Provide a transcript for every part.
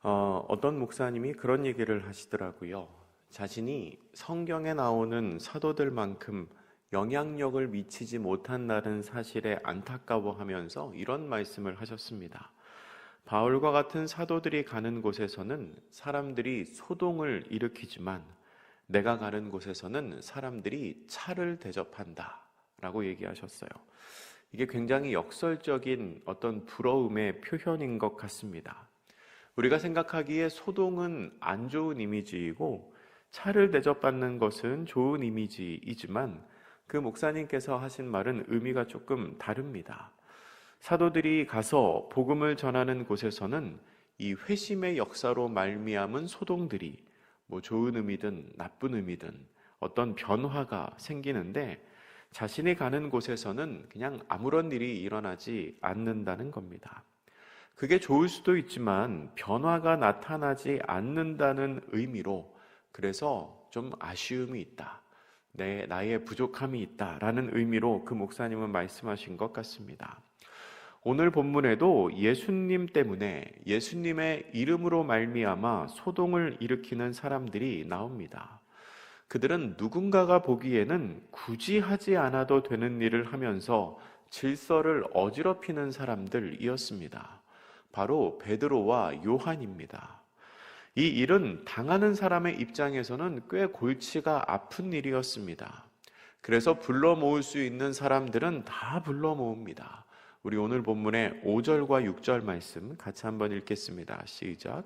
어떤 목사님이 그런 얘기를 하시더라고요. 자신이 성경에 나오는 사도들만큼 영향력을 미치지 못한다는 사실에 안타까워하면서 이런 말씀을 하셨습니다. 바울과 같은 사도들이 가는 곳에서는 사람들이 소동을 일으키지만 내가 가는 곳에서는 사람들이 차를 대접한다 라고 얘기하셨어요. 이게 굉장히 역설적인 어떤 부러움의 표현인 것 같습니다. 우리가 생각하기에 소동은 안 좋은 이미지이고 차를 대접받는 것은 좋은 이미지이지만 그 목사님께서 하신 말은 의미가 조금 다릅니다. 사도들이 가서 복음을 전하는 곳에서는 이 회심의 역사로 말미암은 소동들이 좋은 의미든 나쁜 의미든 어떤 변화가 생기는데 자신이 가는 곳에서는 그냥 아무런 일이 일어나지 않는다는 겁니다. 그게 좋을 수도 있지만 변화가 나타나지 않는다는 의미로 그래서 좀 아쉬움이 있다. 나의 부족함이 있다라는 의미로 그 목사님은 말씀하신 것 같습니다. 오늘 본문에도 예수님 때문에 예수님의 이름으로 말미암아 소동을 일으키는 사람들이 나옵니다. 그들은 누군가가 보기에는 굳이 하지 않아도 되는 일을 하면서 질서를 어지럽히는 사람들이었습니다. 바로 베드로와 요한입니다. 이 일은 당하는 사람의 입장에서는 꽤 골치가 아픈 일이었습니다. 그래서 불러 모을 수 있는 사람들은 다 불러 모읍니다. 우리 오늘 본문의 5절과 6절 말씀 같이 한번 읽겠습니다. 시작.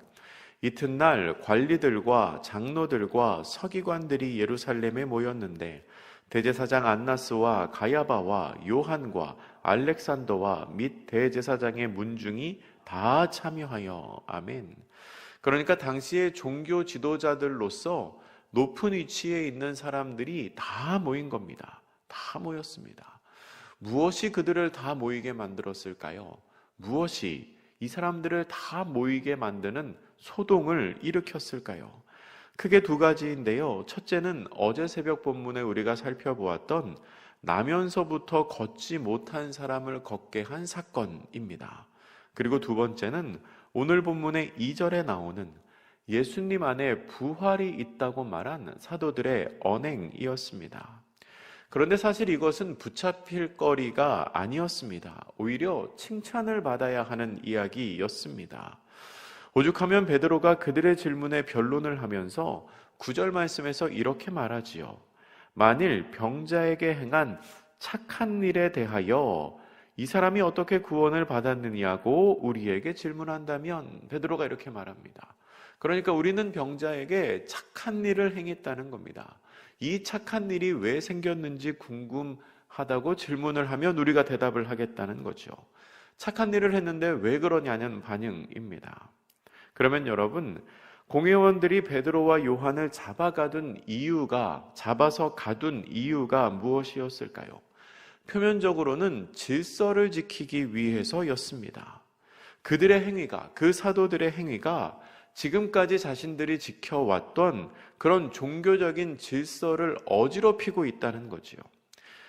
이튿날 관리들과 장로들과 서기관들이 예루살렘에 모였는데 대제사장 안나스와 가야바와 요한과 알렉산더와 및 대제사장의 문중이 다 참여하여 아멘. 그러니까 당시의 종교 지도자들로서 높은 위치에 있는 사람들이 다 모인 겁니다. 다 모였습니다. 무엇이 그들을 다 모이게 만들었을까요? 무엇이 이 사람들을 다 모이게 만드는 소동을 일으켰을까요? 크게 두 가지인데요. 첫째는 어제 새벽 본문에 우리가 살펴보았던 나면서부터 걷지 못한 사람을 걷게 한 사건입니다. 그리고 두 번째는 오늘 본문의 2절에 나오는 예수님 안에 부활이 있다고 말한 사도들의 언행이었습니다. 그런데 사실 이것은 붙잡힐 거리가 아니었습니다. 오히려 칭찬을 받아야 하는 이야기였습니다. 오죽하면 베드로가 그들의 질문에 변론을 하면서 9절 말씀에서 이렇게 말하지요. 만일 병자에게 행한 착한 일에 대하여 이 사람이 어떻게 구원을 받았느냐고 우리에게 질문한다면 베드로가 이렇게 말합니다. 그러니까 우리는 병자에게 착한 일을 행했다는 겁니다. 이 착한 일이 왜 생겼는지 궁금하다고 질문을 하면 우리가 대답을 하겠다는 거죠. 착한 일을 했는데 왜 그러냐는 반응입니다. 그러면 여러분, 공회원들이 베드로와 요한을 잡아서 가둔 이유가 무엇이었을까요? 표면적으로는 질서를 지키기 위해서였습니다. 그들의 행위가, 그 사도들의 행위가 지금까지 자신들이 지켜왔던 그런 종교적인 질서를 어지럽히고 있다는 거지요.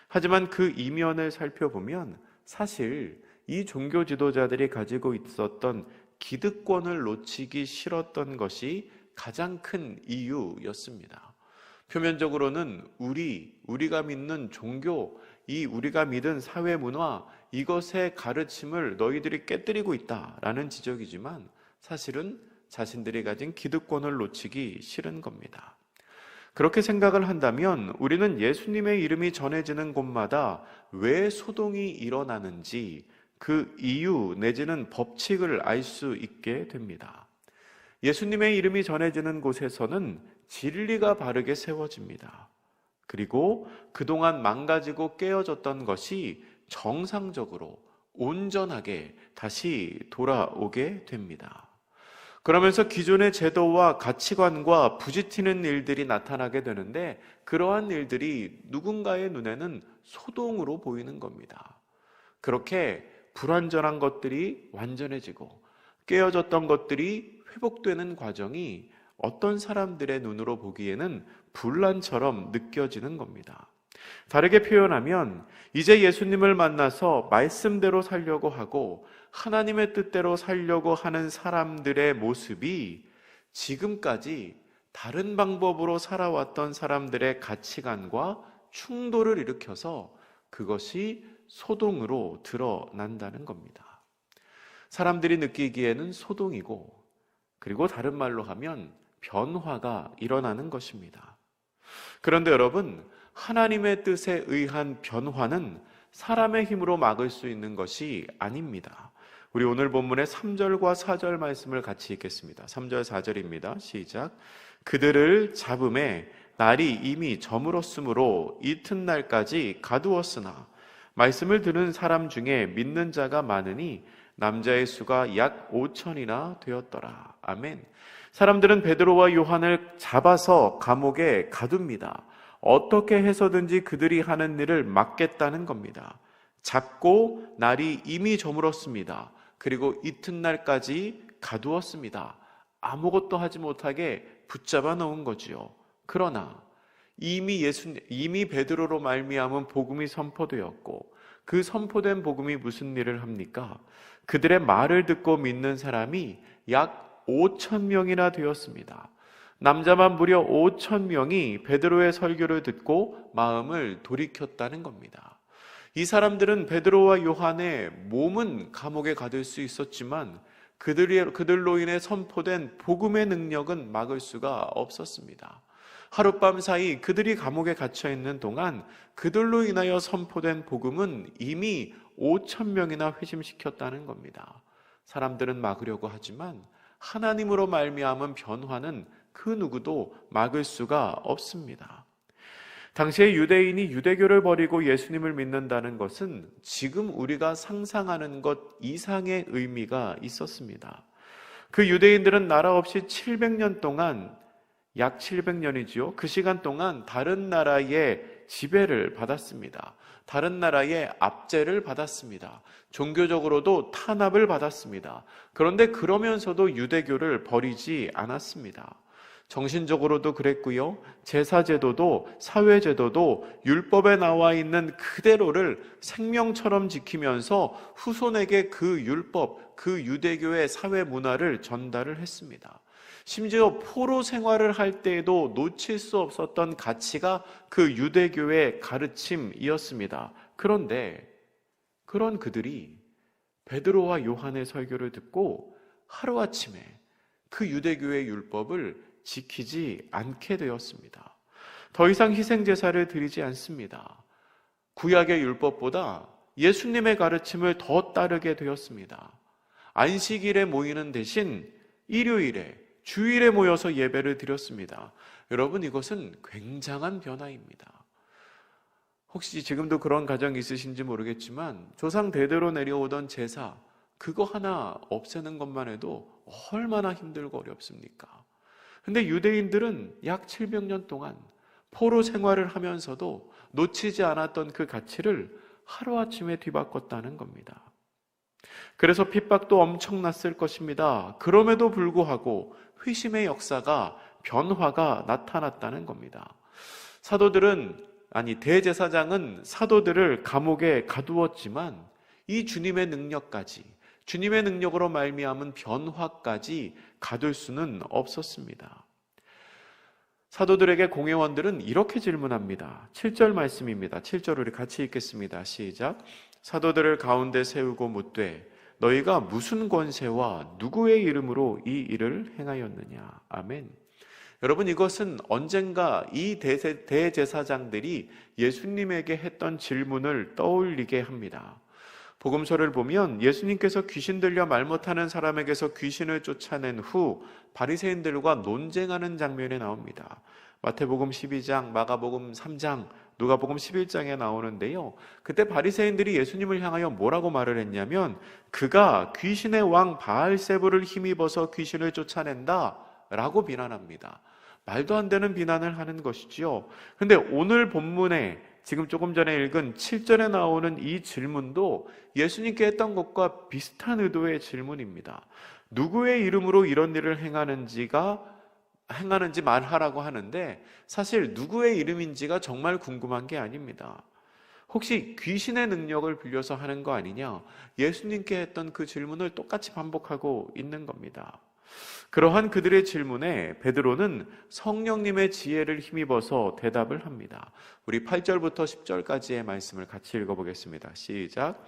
하지만 그 이면을 살펴보면 사실 이 종교 지도자들이 가지고 있었던 기득권을 놓치기 싫었던 것이 가장 큰 이유였습니다. 표면적으로는 우리가 믿는 종교, 우리가 믿은 사회 문화, 이것의 가르침을 너희들이 깨뜨리고 있다라는 지적이지만 사실은 자신들이 가진 기득권을 놓치기 싫은 겁니다. 그렇게 생각을 한다면 우리는 예수님의 이름이 전해지는 곳마다 왜 소동이 일어나는지 그 이유 내지는 법칙을 알 수 있게 됩니다. 예수님의 이름이 전해지는 곳에서는 진리가 바르게 세워집니다. 그리고 그동안 망가지고 깨어졌던 것이 정상적으로 온전하게 다시 돌아오게 됩니다. 그러면서 기존의 제도와 가치관과 부딪히는 일들이 나타나게 되는데 그러한 일들이 누군가의 눈에는 소동으로 보이는 겁니다. 그렇게 불완전한 것들이 완전해지고 깨어졌던 것들이 회복되는 과정이 어떤 사람들의 눈으로 보기에는 분란처럼 느껴지는 겁니다. 다르게 표현하면 이제 예수님을 만나서 말씀대로 살려고 하고 하나님의 뜻대로 살려고 하는 사람들의 모습이 지금까지 다른 방법으로 살아왔던 사람들의 가치관과 충돌을 일으켜서 그것이 소동으로 드러난다는 겁니다. 사람들이 느끼기에는 소동이고, 그리고 다른 말로 하면 변화가 일어나는 것입니다. 그런데 여러분, 하나님의 뜻에 의한 변화는 사람의 힘으로 막을 수 있는 것이 아닙니다. 우리 오늘 본문의 3절과 4절 말씀을 같이 읽겠습니다. 3절 4절입니다. 시작. 그들을 잡음에 날이 이미 저물었으므로 이튿날까지 가두었으나 말씀을 들은 사람 중에 믿는 자가 많으니 남자의 수가 약 5천이나 되었더라. 아멘. 사람들은 베드로와 요한을 잡아서 감옥에 가둡니다. 어떻게 해서든지 그들이 하는 일을 막겠다는 겁니다. 잡고 날이 이미 저물었습니다. 그리고 이튿날까지 가두었습니다. 아무것도 하지 못하게 붙잡아 놓은 거지요. 그러나 이미 베드로로 말미암은 복음이 선포되었고, 그 선포된 복음이 무슨 일을 합니까? 그들의 말을 듣고 믿는 사람이 약 5천 명이나 되었습니다. 남자만 무려 5천 명이 베드로의 설교를 듣고 마음을 돌이켰다는 겁니다. 이 사람들은 베드로와 요한의 몸은 감옥에 가둘 수 있었지만 그들로 인해 선포된 복음의 능력은 막을 수가 없었습니다. 하룻밤 사이 그들이 감옥에 갇혀 있는 동안 그들로 인하여 선포된 복음은 이미 5천 명이나 회심시켰다는 겁니다. 사람들은 막으려고 하지만 하나님으로 말미암은 변화는 그 누구도 막을 수가 없습니다. 당시에 유대인이 유대교를 버리고 예수님을 믿는다는 것은 지금 우리가 상상하는 것 이상의 의미가 있었습니다. 그 유대인들은 나라 없이 700년 동안, 약 700년이지요. 그 시간 동안 다른 나라의 지배를 받았습니다. 다른 나라의 압제를 받았습니다. 종교적으로도 탄압을 받았습니다. 그런데 그러면서도 유대교를 버리지 않았습니다. 정신적으로도 그랬고요. 제사제도도 사회제도도 율법에 나와 있는 그대로를 생명처럼 지키면서 후손에게 그 율법, 그 유대교의 사회 문화를 전달을 했습니다. 심지어 포로 생활을 할 때에도 놓칠 수 없었던 가치가 그 유대교의 가르침이었습니다. 그런데 그런 그들이 베드로와 요한의 설교를 듣고 하루아침에 그 유대교의 율법을 지키지 않게 되었습니다. 더 이상 희생제사를 드리지 않습니다. 구약의 율법보다 예수님의 가르침을 더 따르게 되었습니다. 안식일에 모이는 대신 일요일에, 주일에 모여서 예배를 드렸습니다. 여러분, 이것은 굉장한 변화입니다. 혹시 지금도 그런 가정이 있으신지 모르겠지만 조상 대대로 내려오던 제사, 그거 하나 없애는 것만 해도 얼마나 힘들고 어렵습니까? 근데 유대인들은 약 700년 동안 포로 생활을 하면서도 놓치지 않았던 그 가치를 하루아침에 뒤바꿨다는 겁니다. 그래서 핍박도 엄청났을 것입니다. 그럼에도 불구하고 회심의 역사가, 변화가 나타났다는 겁니다. 대제사장은 사도들을 감옥에 가두었지만 이 주님의 능력까지, 주님의 능력으로 말미암은 변화까지 가둘 수는 없었습니다. 사도들에게 공회원들은 이렇게 질문합니다. 7절 말씀입니다. 7절 우리 같이 읽겠습니다. 시작. 사도들을 가운데 세우고 묻되 너희가 무슨 권세와 누구의 이름으로 이 일을 행하였느냐. 아멘. 여러분, 이것은 언젠가 이 대제사장들이 예수님에게 했던 질문을 떠올리게 합니다. 복음서를 보면 예수님께서 귀신 들려 말 못하는 사람에게서 귀신을 쫓아낸 후 바리새인들과 논쟁하는 장면이 나옵니다. 마태복음 12장, 마가복음 3장, 누가복음 11장에 나오는데요. 그때 바리새인들이 예수님을 향하여 뭐라고 말을 했냐면 그가 귀신의 왕 바알세불을 힘입어서 귀신을 쫓아낸다 라고 비난합니다. 말도 안 되는 비난을 하는 것이지요. 근데 오늘 본문에 지금 조금 전에 읽은 7절에 나오는 이 질문도 예수님께 했던 것과 비슷한 의도의 질문입니다. 누구의 이름으로 이런 일을 행하는지 말하라고 하는데 사실 누구의 이름인지가 정말 궁금한 게 아닙니다. 혹시 귀신의 능력을 빌려서 하는 거 아니냐? 예수님께 했던 그 질문을 똑같이 반복하고 있는 겁니다. 그러한 그들의 질문에 베드로는 성령님의 지혜를 힘입어서 대답을 합니다. 우리 8절부터 10절까지의 말씀을 같이 읽어보겠습니다. 시작.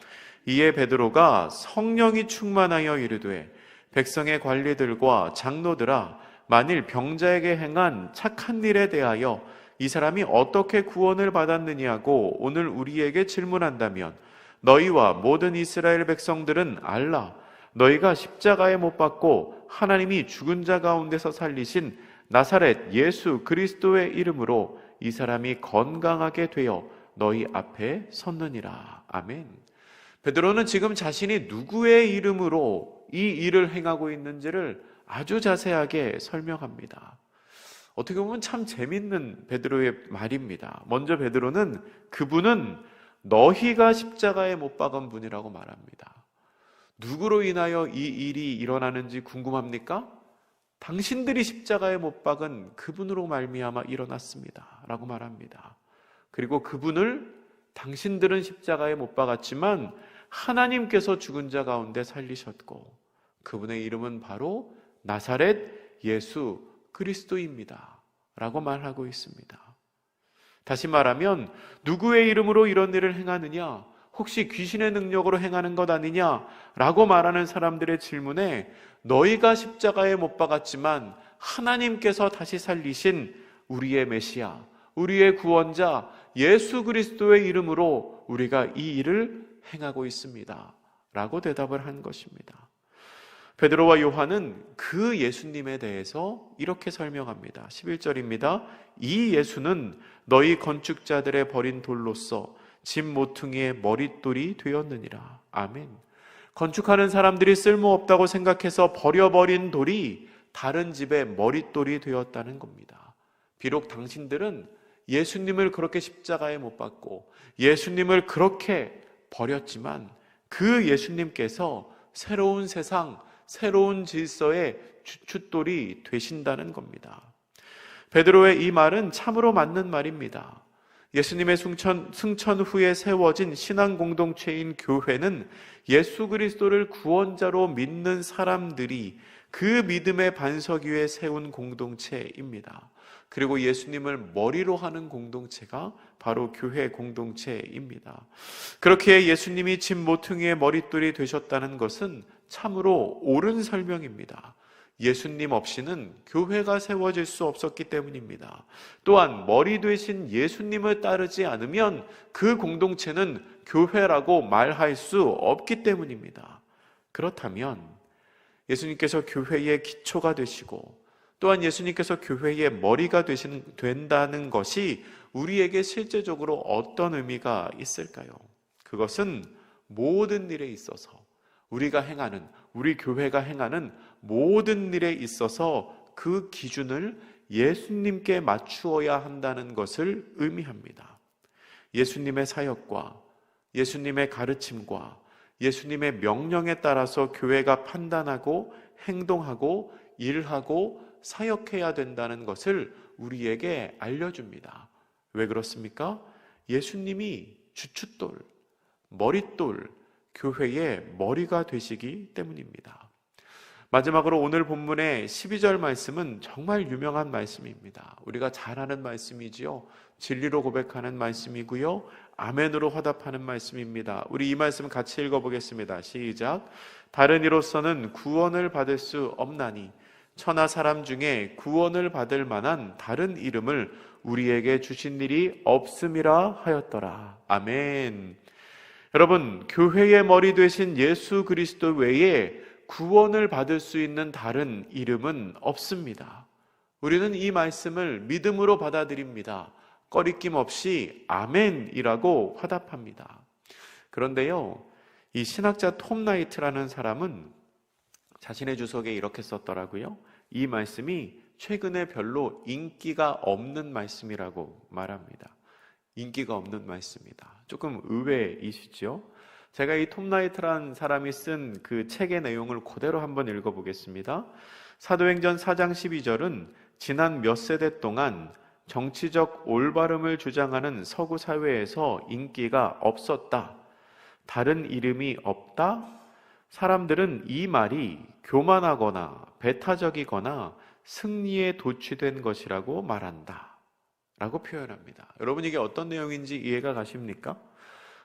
이에 베드로가 성령이 충만하여 이르되 백성의 관리들과 장로들아, 만일 병자에게 행한 착한 일에 대하여 이 사람이 어떻게 구원을 받았느냐고 오늘 우리에게 질문한다면 너희와 모든 이스라엘 백성들은 알라. 너희가 십자가에 못 박고 하나님이 죽은 자 가운데서 살리신 나사렛 예수 그리스도의 이름으로 이 사람이 건강하게 되어 너희 앞에 섰느니라. 아멘. 베드로는 지금 자신이 누구의 이름으로 이 일을 행하고 있는지를 아주 자세하게 설명합니다. 어떻게 보면 참 재밌는 베드로의 말입니다. 먼저 베드로는 그분은 너희가 십자가에 못 박은 분이라고 말합니다. 누구로 인하여 이 일이 일어나는지 궁금합니까? 당신들이 십자가에 못 박은 그분으로 말미암아 일어났습니다 라고 말합니다. 그리고 그분을 당신들은 십자가에 못 박았지만 하나님께서 죽은 자 가운데 살리셨고 그분의 이름은 바로 나사렛 예수 그리스도입니다 라고 말하고 있습니다. 다시 말하면 누구의 이름으로 이런 일을 행하느냐? 혹시 귀신의 능력으로 행하는 것 아니냐? 라고 말하는 사람들의 질문에 너희가 십자가에 못 박았지만 하나님께서 다시 살리신 우리의 메시아, 우리의 구원자 예수 그리스도의 이름으로 우리가 이 일을 행하고 있습니다 라고 대답을 한 것입니다. 베드로와 요한은 그 예수님에 대해서 이렇게 설명합니다. 11절입니다. 이 예수는 너희 건축자들의 버린 돌로서 집 모퉁이의 머릿돌이 되었느니라. 아멘. 건축하는 사람들이 쓸모없다고 생각해서 버려버린 돌이 다른 집의 머릿돌이 되었다는 겁니다. 비록 당신들은 예수님을 그렇게 십자가에 못 박고 예수님을 그렇게 버렸지만 그 예수님께서 새로운 세상, 새로운 질서의 주춧돌이 되신다는 겁니다. 베드로의 이 말은 참으로 맞는 말입니다. 예수님의 승천 후에 세워진 신앙 공동체인 교회는 예수 그리스도를 구원자로 믿는 사람들이 그 믿음의 반석 위에 세운 공동체입니다. 그리고 예수님을 머리로 하는 공동체가 바로 교회 공동체입니다. 그렇게 예수님이 집 모퉁이의 머릿돌이 되셨다는 것은 참으로 옳은 설명입니다. 예수님 없이는 교회가 세워질 수 없었기 때문입니다. 또한 머리 되신 예수님을 따르지 않으면 그 공동체는 교회라고 말할 수 없기 때문입니다. 그렇다면 예수님께서 교회의 기초가 되시고 또한 예수님께서 교회의 머리가 된다는 것이 우리에게 실제적으로 어떤 의미가 있을까요? 그것은 모든 일에 있어서 우리가 행하는, 우리 교회가 행하는 모든 일에 있어서 그 기준을 예수님께 맞추어야 한다는 것을 의미합니다. 예수님의 사역과 예수님의 가르침과 예수님의 명령에 따라서 교회가 판단하고 행동하고 일하고 사역해야 된다는 것을 우리에게 알려줍니다. 왜 그렇습니까? 예수님이 주춧돌, 머릿돌, 교회의 머리가 되시기 때문입니다. 마지막으로 오늘 본문의 12절 말씀은 정말 유명한 말씀입니다. 우리가 잘 아는 말씀이지요. 진리로 고백하는 말씀이고요. 아멘으로 화답하는 말씀입니다. 우리 이 말씀 같이 읽어보겠습니다. 시작. 다른 이로서는 구원을 받을 수 없나니 천하 사람 중에 구원을 받을 만한 다른 이름을 우리에게 주신 일이 없음이라 하였더라. 아멘. 여러분, 교회의 머리 되신 예수 그리스도 외에 구원을 받을 수 있는 다른 이름은 없습니다. 우리는 이 말씀을 믿음으로 받아들입니다. 꺼리낌 없이 아멘이라고 화답합니다. 그런데요, 이 신학자 톰 나이트라는 사람은 자신의 주석에 이렇게 썼더라고요. 이 말씀이 최근에 별로 인기가 없는 말씀이라고 말합니다. 인기가 없는 말씀이다. 조금 의외이시죠? 제가 이 톰 나이트라는 사람이 쓴 그 책의 내용을 그대로 한번 읽어보겠습니다. 사도행전 4장 12절은 지난 몇 세대 동안 정치적 올바름을 주장하는 서구 사회에서 인기가 없었다. 다른 이름이 없다? 사람들은 이 말이 교만하거나 배타적이거나 승리에 도취된 것이라고 말한다. 라고 표현합니다. 여러분, 이게 어떤 내용인지 이해가 가십니까?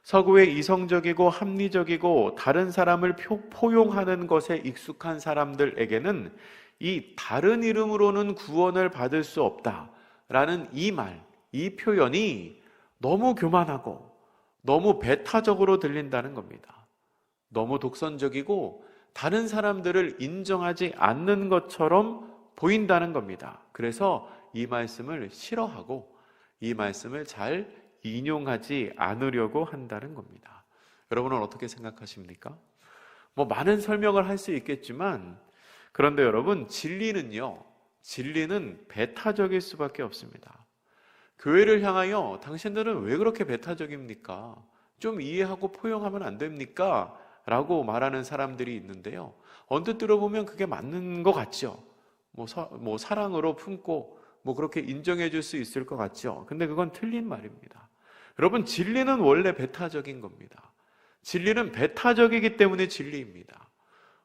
서구의 이성적이고 합리적이고 다른 사람을 포용하는 것에 익숙한 사람들에게는 이 다른 이름으로는 구원을 받을 수 없다라는 이 말, 이 표현이 너무 교만하고 너무 배타적으로 들린다는 겁니다. 너무 독선적이고 다른 사람들을 인정하지 않는 것처럼 보인다는 겁니다. 그래서 이 말씀을 싫어하고 이 말씀을 잘 인용하지 않으려고 한다는 겁니다. 여러분은 어떻게 생각하십니까? 많은 설명을 할 수 있겠지만, 그런데 여러분, 진리는 배타적일 수밖에 없습니다. 교회를 향하여 당신들은 왜 그렇게 배타적입니까? 좀 이해하고 포용하면 안 됩니까? 라고 말하는 사람들이 있는데요. 언뜻 들어보면 그게 맞는 것 같죠. 사랑으로 품고 그렇게 인정해 줄 수 있을 것 같죠. 근데 그건 틀린 말입니다. 여러분, 진리는 원래 배타적인 겁니다. 진리는 배타적이기 때문에 진리입니다.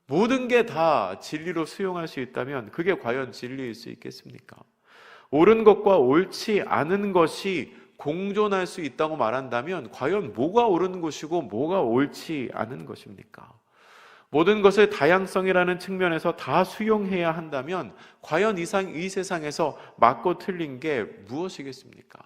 모든 게 다 진리로 수용할 수 있다면 그게 과연 진리일 수 있겠습니까? 옳은 것과 옳지 않은 것이 공존할 수 있다고 말한다면 과연 뭐가 옳은 것이고 뭐가 옳지 않은 것입니까? 모든 것을 다양성이라는 측면에서 다 수용해야 한다면 과연 이 세상에서 맞고 틀린 게 무엇이겠습니까?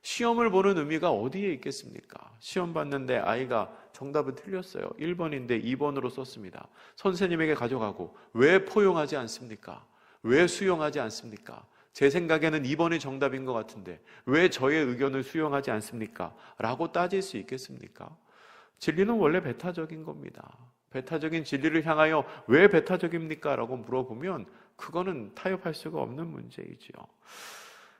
시험을 보는 의미가 어디에 있겠습니까? 시험 봤는데 아이가 정답은 틀렸어요. 1번인데 2번으로 썼습니다. 선생님에게 가져가고 왜 포용하지 않습니까? 왜 수용하지 않습니까? 제 생각에는 2번이 정답인 것 같은데 왜 저의 의견을 수용하지 않습니까? 라고 따질 수 있겠습니까? 진리는 원래 배타적인 겁니다. 배타적인 진리를 향하여 왜 배타적입니까? 라고 물어보면 그거는 타협할 수가 없는 문제이지요.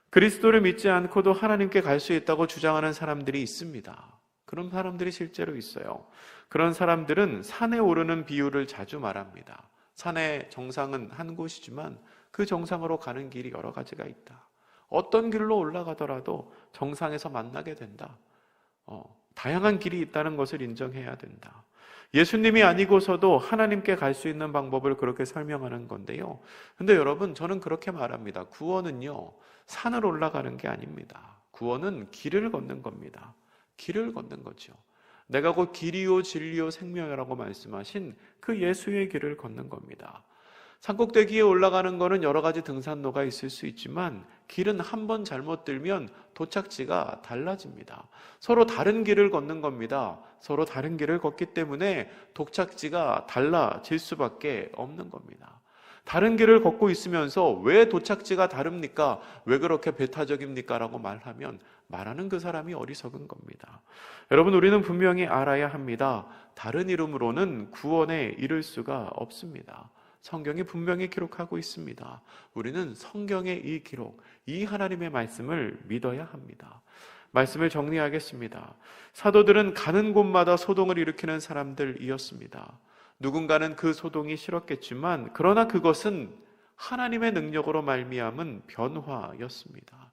그리스도를 믿지 않고도 하나님께 갈 수 있다고 주장하는 사람들이 있습니다. 그런 사람들이 실제로 있어요. 그런 사람들은 산에 오르는 비유를 자주 말합니다. 산의 정상은 한 곳이지만 그 정상으로 가는 길이 여러 가지가 있다. 어떤 길로 올라가더라도 정상에서 만나게 된다. 다양한 길이 있다는 것을 인정해야 된다. 예수님이 아니고서도 하나님께 갈 수 있는 방법을 그렇게 설명하는 건데요. 근데 여러분, 저는 그렇게 말합니다. 구원은요, 산을 올라가는 게 아닙니다. 구원은 길을 걷는 겁니다. 길을 걷는 거죠. 내가 곧 길이요 진리요 생명이라고 말씀하신 그 예수의 길을 걷는 겁니다. 산꼭대기에 올라가는 거는 여러 가지 등산로가 있을 수 있지만 길은 한 번 잘못 들면 도착지가 달라집니다. 서로 다른 길을 걷는 겁니다. 서로 다른 길을 걷기 때문에 도착지가 달라질 수밖에 없는 겁니다. 다른 길을 걷고 있으면서 왜 도착지가 다릅니까? 왜 그렇게 배타적입니까? 라고 말하는 그 사람이 어리석은 겁니다. 여러분, 우리는 분명히 알아야 합니다. 다른 이름으로는 구원에 이를 수가 없습니다. 성경이 분명히 기록하고 있습니다. 우리는 성경의 이 기록, 이 하나님의 말씀을 믿어야 합니다. 말씀을 정리하겠습니다. 사도들은 가는 곳마다 소동을 일으키는 사람들이었습니다. 누군가는 그 소동이 싫었겠지만 그러나 그것은 하나님의 능력으로 말미암은 변화였습니다.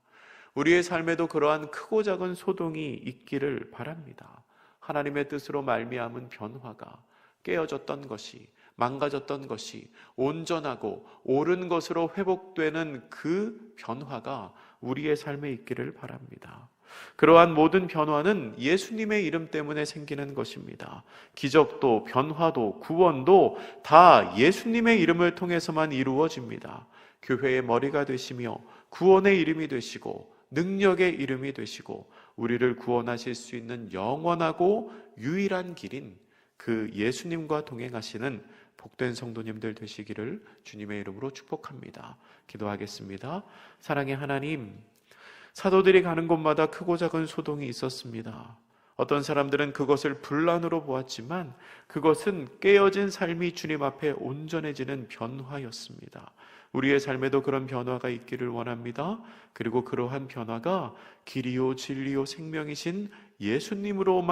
우리의 삶에도 그러한 크고 작은 소동이 있기를 바랍니다. 하나님의 뜻으로 말미암은 변화가, 깨어졌던 것이, 망가졌던 것이 온전하고 옳은 것으로 회복되는 그 변화가 우리의 삶에 있기를 바랍니다. 그러한 모든 변화는 예수님의 이름 때문에 생기는 것입니다. 기적도 변화도 구원도 다 예수님의 이름을 통해서만 이루어집니다. 교회의 머리가 되시며 구원의 이름이 되시고 능력의 이름이 되시고 우리를 구원하실 수 있는 영원하고 유일한 길인 그 예수님과 동행하시는 복된 성도님들 되시기를 주님의 이름으로 축복합니다. 기도하겠습니다. 사랑의 하나님, 사도들이 가는 곳마다 크고 작은 소동이 있었습니다. 어떤 사람들은 그것을 분란으로 보았지만 그것은 깨어진 삶이 주님 앞에 온전해지는 변화였습니다. 우리의 삶에도 그런 변화가 있기를 원합니다. 그리고 그러한 변화가 길이요 진리요 생명이신 예수님으로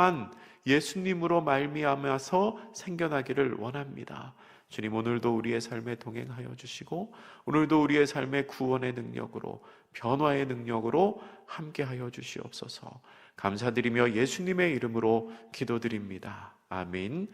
말미암아서 생겨나기를 원합니다. 주님, 오늘도 우리의 삶에 동행하여 주시고 오늘도 우리의 삶의 구원의 능력으로, 변화의 능력으로 함께하여 주시옵소서. 감사드리며 예수님의 이름으로 기도드립니다. 아멘.